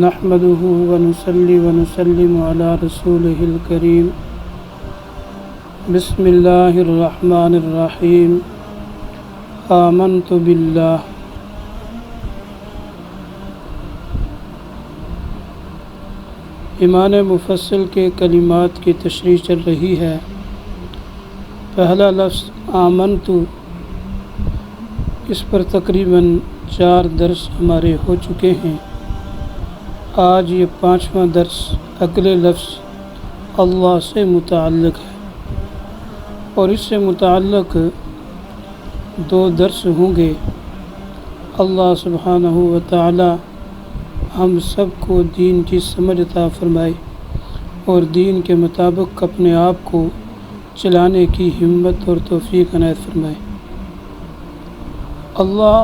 نحمده ونصلي ونسلم على رسوله الكريم بسم الله الرحمن الرحيم آمنت بالله۔ ایمان مفصل کے کلمات کی تشریح چل رہی ہے۔ پہلا لفظ آمنت، اس پر تقریباً 4 درس ہمارے ہو چکے ہیں۔ آج یہ 5واں درس اگلے لفظ اللہ سے متعلق ہے، اور اس سے متعلق 2 درس ہوں گے۔ اللہ سبحانہ و تعالی ہم سب کو دین کی سمجھ عطا فرمائے اور دین کے مطابق اپنے آپ کو چلانے کی ہمت اور توفیق عنایت فرمائے۔ اللہ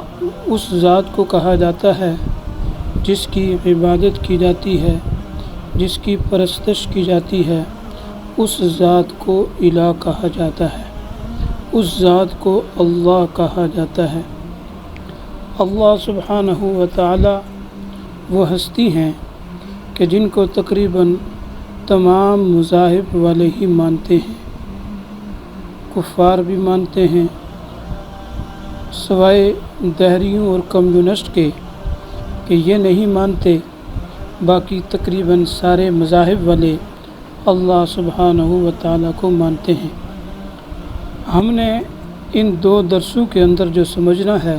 اس ذات کو کہا جاتا ہے جس کی عبادت کی جاتی ہے، جس کی پرستش کی جاتی ہے، اس ذات کو الہ کہا جاتا ہے، اس ذات کو اللہ کہا جاتا ہے۔ اللہ سبحانہ و تعالی وہ ہستی ہیں کہ جن کو تقریباً تمام مذاہب والے ہی مانتے ہیں، کفار بھی مانتے ہیں، سوائے دہریوں اور کمیونسٹ کے کہ یہ نہیں مانتے، باقی تقریباً سارے مذاہب والے اللہ سبحانہ و تعالیٰ کو مانتے ہیں۔ ہم نے ان 2 درسوں کے اندر جو سمجھنا ہے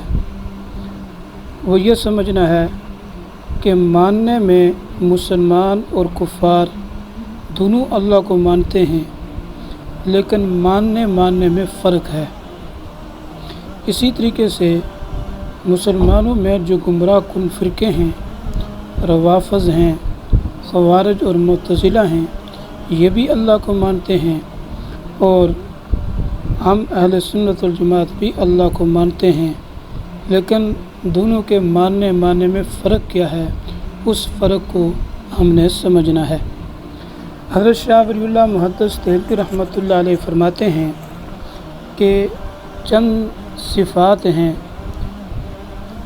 وہ یہ سمجھنا ہے کہ ماننے میں مسلمان اور کفار دونوں اللہ کو مانتے ہیں، لیکن ماننے میں فرق ہے۔ اسی طریقے سے مسلمانوں میں جو گمراہ کن فرقے ہیں، روافض ہیں، خوارج اور معتزلہ ہیں، یہ بھی اللہ کو مانتے ہیں، اور ہم اہل سنت والجماعت بھی اللہ کو مانتے ہیں، لیکن دونوں کے ماننے میں فرق کیا ہے، اس فرق کو ہم نے سمجھنا ہے۔ حضرت شاہ ولی اللہ محدث دہلوی رحمۃ اللہ علیہ فرماتے ہیں کہ چند صفات ہیں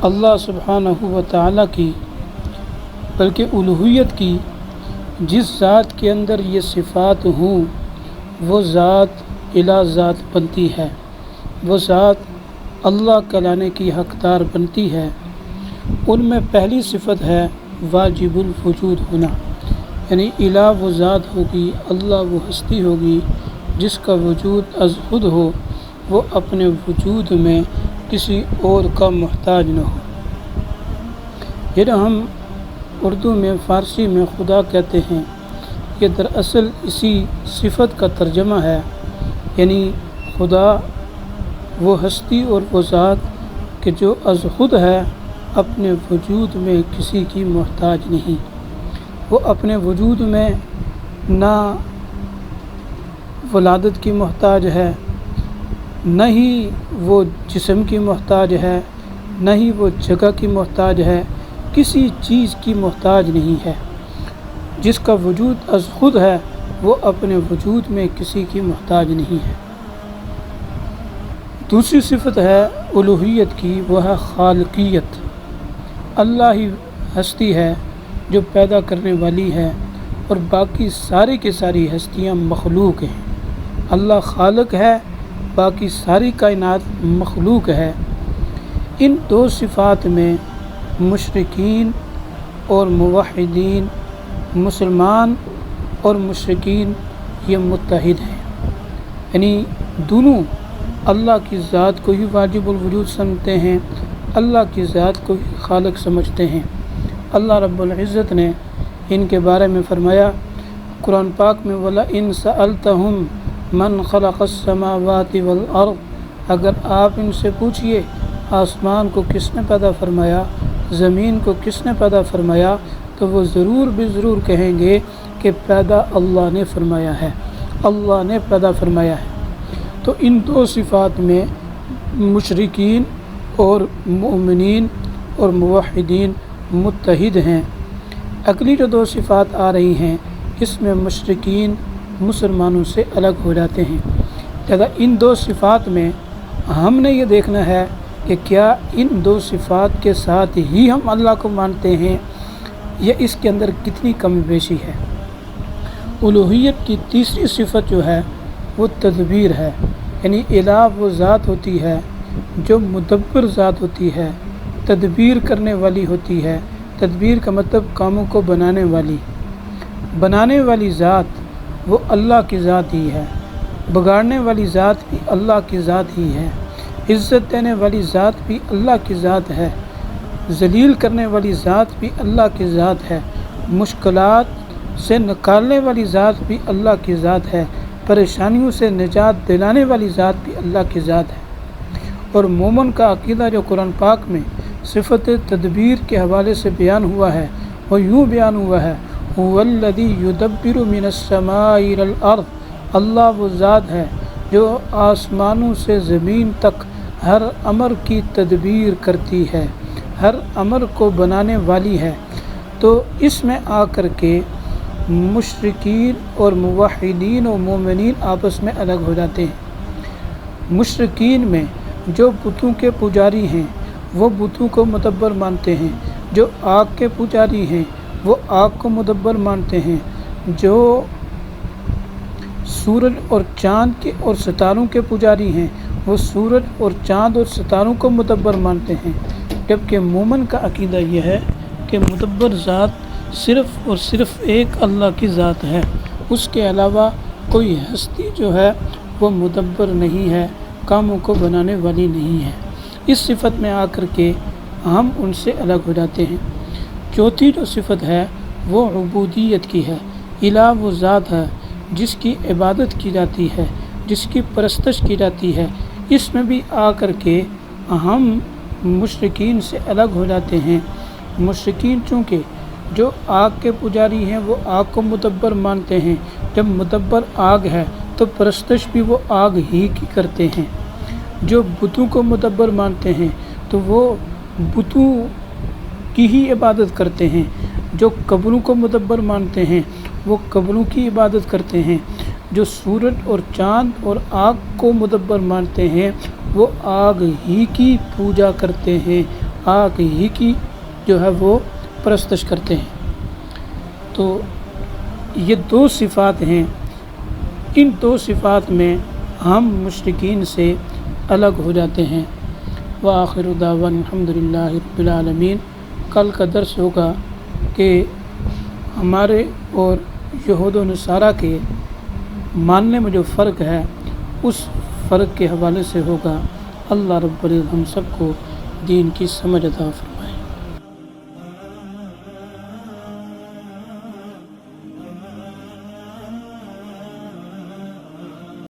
اللہ سبحانہ و تعالیٰ کی، بلکہ الوہیت کی، جس ذات کے اندر یہ صفات ہوں وہ ذات الہ ذات بنتی ہے، وہ ذات اللہ کہلانے کی حقدار بنتی ہے۔ ان میں پہلی صفت ہے واجب الوجود ہونا، یعنی الہ وہ ذات ہوگی، اللہ وہ ہستی ہوگی جس کا وجود از خود ہو، وہ اپنے وجود میں کسی اور کا محتاج نہ ہو۔ پھر ہم اردو میں فارسی میں خدا کہتے ہیں، یہ دراصل اسی صفت کا ترجمہ ہے، یعنی خدا وہ ہستی اور وہ ذات کہ جو از خود ہے، اپنے وجود میں کسی کی محتاج نہیں۔ وہ اپنے وجود میں نہ ولادت کی محتاج ہے، نہ ہی وہ جسم کی محتاج ہے، نہ ہی وہ جگہ کی محتاج ہے، کسی چیز کی محتاج نہیں ہے۔ جس کا وجود از خود ہے وہ اپنے وجود میں کسی کی محتاج نہیں ہے۔ دوسری صفت ہے الوہیت کی، وہ ہے خالقیت۔ اللہ ہی ہستی ہے جو پیدا کرنے والی ہے، اور باقی ساری کی ساری ہستیاں مخلوق ہیں۔ اللہ خالق ہے، باقی ساری کائنات مخلوق ہے۔ ان 2 صفات میں مشرکین اور موحدین، مسلمان اور مشرکین یہ متحد ہیں، یعنی دونوں اللہ کی ذات کو ہی واجب الوجود سمجھتے ہیں، اللہ کی ذات کو ہی خالق سمجھتے ہیں۔ اللہ رب العزت نے ان کے بارے میں فرمایا قرآن پاک میں وَلَئِن سَأَلْتَهُمْ مَنْ خَلَقَ السَّمَاوَاتِ وَالْأَرْضِ، اگر آپ ان سے پوچھئے آسمان کو کس نے پیدا فرمایا، زمین کو کس نے پیدا فرمایا، تو وہ ضرور بھی ضرور کہیں گے کہ پیدا اللہ نے فرمایا ہے، اللہ نے پیدا فرمایا ہے۔ تو ان 2 صفات میں مشرکین اور مومنین اور موحدین متحد ہیں۔ اگلی جو 2 صفات آ رہی ہیں، اس میں مشرکین مسلمانوں سے الگ ہو جاتے ہیں۔ لہذا ان 2 صفات میں ہم نے یہ دیکھنا ہے کہ کیا ان 2 صفات کے ساتھ ہی ہم اللہ کو مانتے ہیں، یا اس کے اندر کتنی کمی بیشی ہے۔ الوہیت کی تیسری صفت جو ہے وہ تدبیر ہے، یعنی الہ وہ ذات ہوتی ہے جو مدبر ذات ہوتی ہے، تدبیر کرنے والی ہوتی ہے۔ تدبیر کا مطلب کاموں کو بنانے والی ذات وہ اللہ کی ذات ہی ہے، بگاڑنے والی ذات بھی اللہ کی ذات ہی ہے، عزت دینے والی ذات بھی اللہ کی ذات ہے، ذلیل کرنے والی ذات بھی اللہ کی ذات ہے، مشکلات سے نکالنے والی ذات بھی اللہ کی ذات ہے، پریشانیوں سے نجات دلانے والی ذات بھی اللہ کی ذات ہے۔ اور مومن کا عقیدہ جو قرآن پاک میں صفت تدبیر کے حوالے سے بیان ہوا ہے وہ یوں بیان ہوا ہے، هو الذی یدبر من السماء الی الارض، اللہ وہ ذات ہے جو آسمانوں سے زمین تک ہر امر کی تدبیر کرتی ہے، ہر امر کو بنانے والی ہے۔ تو اس میں آ کر کے مشرکین اور موحدین و مومنین آپس میں الگ ہو جاتے ہیں۔ مشرکین میں جو بتوں کے پجاری ہیں وہ بتوں کو مدبر مانتے ہیں، جو آگ کے پجاری ہیں وہ آگ کو مدبر مانتے ہیں، جو سورج اور چاند کے اور ستاروں کے پجاری ہیں وہ سورج اور چاند اور ستاروں کو مدبر مانتے ہیں۔ جبکہ مومن کا عقیدہ یہ ہے کہ مدبر ذات صرف اور صرف ایک اللہ کی ذات ہے، اس کے علاوہ کوئی ہستی جو ہے وہ مدبر نہیں ہے، کاموں کو بنانے والی نہیں ہے۔ اس صفت میں آ کر کے ہم ان سے الگ ہو جاتے ہیں۔ چوتھی جو صفت ہے وہ عبودیت کی ہے۔ الہ وہ ذات ہے جس کی عبادت کی جاتی ہے، جس کی پرستش کی جاتی ہے۔ اس میں بھی آ کر کے ہم مشرکین سے الگ ہو جاتے ہیں۔ مشرکین چونکہ جو آگ کے پجاری ہیں وہ آگ کو مدبر مانتے ہیں، جب مدبر آگ ہے تو پرستش بھی وہ آگ ہی کی کرتے ہیں۔ جو بتوں کو مدبر مانتے ہیں تو وہ بتوں کی ہی عبادت کرتے ہیں، جو قبروں کو مدبر مانتے ہیں وہ قبروں کی عبادت کرتے ہیں، جو سورج اور چاند اور آگ کو مدبر مانتے ہیں وہ آگ ہی کی پوجا کرتے ہیں، آگ ہی کی جو ہے وہ پرستش کرتے ہیں۔ تو یہ دو صفات ہیں، ان دو صفات میں ہم مشرکین سے الگ ہو جاتے ہیں۔ وآخر دعوانا الحمدللہ رب العالمین۔ کل کا درس ہوگا کہ ہمارے اور یہود و نصارہ کے ماننے میں جو فرق ہے اس فرق کے حوالے سے ہوگا۔ اللہ رب العزت ہم سب کو دین کی سمجھ عطا فرمائے۔